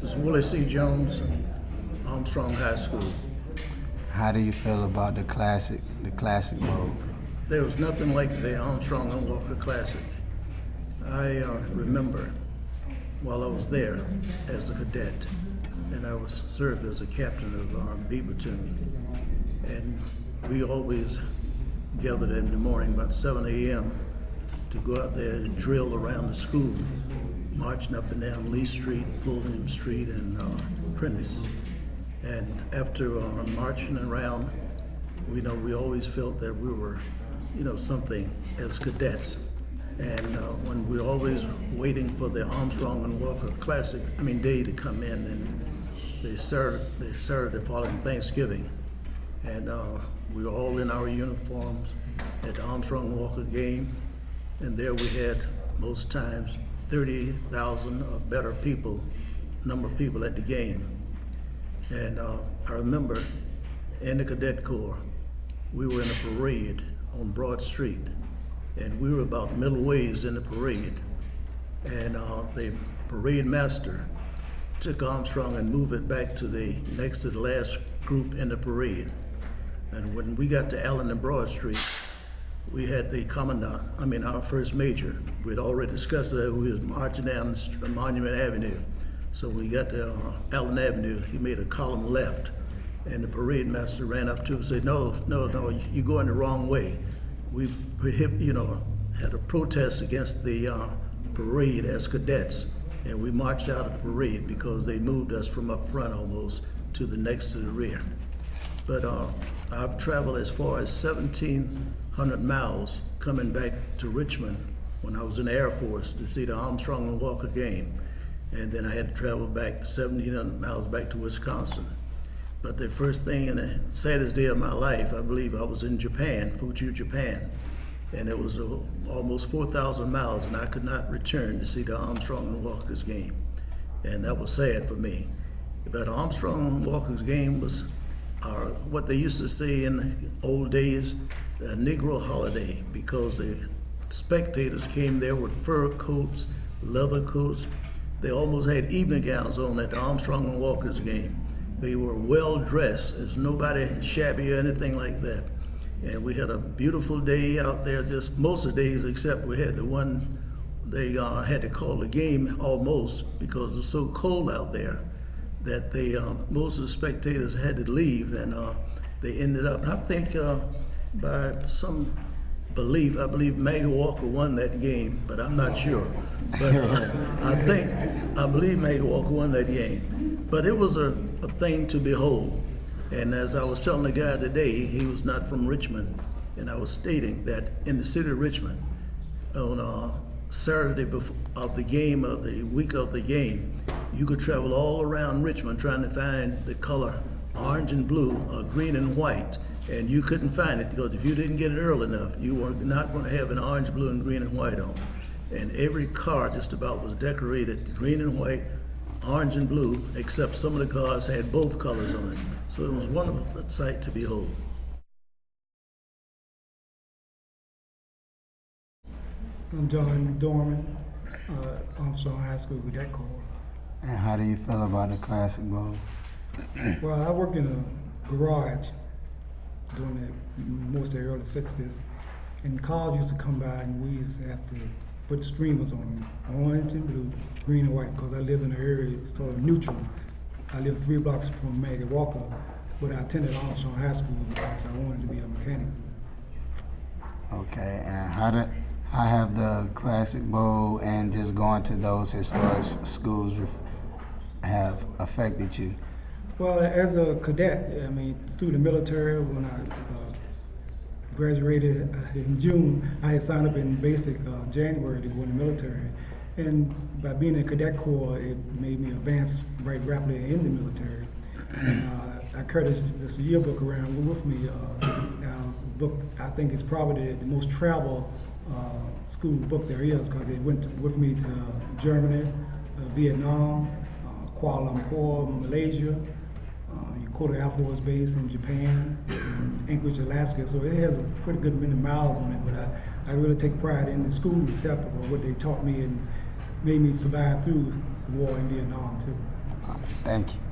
This is Willie C. Jones, Armstrong High School. How do you feel about the classic bowl? There was nothing like the Armstrong and Walker Classic. I remember while I was there as a cadet, and I was served as a captain of our B platoon, and we always gathered in the morning about 7 a.m. to go out there and drill around the school, marching up and down Lee Street, Pulliam Street, and Prentice. And after marching around, we always felt that we were, something as cadets. And when we were always waiting for the Armstrong and Walker Classic, day to come in, and they started the following Thanksgiving. And we were all in our uniforms at the Armstrong and Walker game. And there we had, most times, 30,000 or better number of people at the game. And I remember in the Cadet Corps, we were in a parade on Broad Street, and we were about middle ways in the parade. And the parade master took Armstrong and moved it back to next to the last group in the parade. And when we got to Allen and Broad Street, we had the commandant, our first major. We'd already discussed that we was marching down Monument Avenue. So when we got to Allen Avenue, he made a column left, and the parade master ran up to him and said, no, you're going the wrong way. We had a protest against the parade as cadets, and we marched out of the parade because they moved us from up front almost to the next to the rear. But I've traveled as far as 1,700 miles coming back to Richmond when I was in the Air Force to see the Armstrong and Walker game. And then I had to travel back 1,700 miles back to Wisconsin. But the first thing and the saddest day of my life, I believe I was in Japan, Fuchu, Japan. And it was almost 4,000 miles, and I could not return to see the Armstrong and Walker's game. And that was sad for me. But Armstrong and Walker's game was what they used to say in the old days, a Negro holiday, because the spectators came there with fur coats, leather coats. They almost had evening gowns on at the Armstrong and Walker's game. They were well dressed. There's nobody shabby or anything like that. And we had a beautiful day out there, just most of the days except we had the one they had to call the game almost because it was so cold out there that most of the spectators had to leave, and they ended up, I think by some belief, I believe Maggie Walker won that game, but I'm not sure. But I believe Maggie Walker won that game. But it was a thing to behold. And as I was telling the guy today, he was not from Richmond, and I was stating that in the city of Richmond, on Saturday of the game, of the week of the game, you could travel all around Richmond trying to find the color orange and blue or green and white, and you couldn't find it because if you didn't get it early enough, you were not going to have an orange, blue, and green and white on. And every car just about was decorated green and white, orange and blue, except some of the cars had both colors on it. So it was a wonderful sight to behold. I'm John Dorman, Armstrong High School Cadet Corps. And how do you feel about the classic bowl? Well, I worked in a garage during most of the early 60s, and cars used to come by and we used to have to put streamers on them, orange and blue, green and white, because I live in an area sort of neutral. I live 3 blocks from Maggie Walker, but I attended Armstrong High School because I wanted to be a mechanic. Okay, and how have the Classic Bowl and just going to those historic schools have affected you? Well, as a cadet, through the military, when I graduated in June, I had signed up in basic January to go in the military. And by being in Cadet Corps, it made me advance right rapidly in the military. And I carried this yearbook around with me. Book, I think it's probably the most traveled school book there is because it went with me to Germany, Vietnam, Kuala Lumpur, Malaysia, Yokota Air Force Base in Japan, and Anchorage, Alaska. So it has a pretty good many miles on it, but I really take pride in the school itself for what they taught me and made me survive through the war in Vietnam too. Thank you.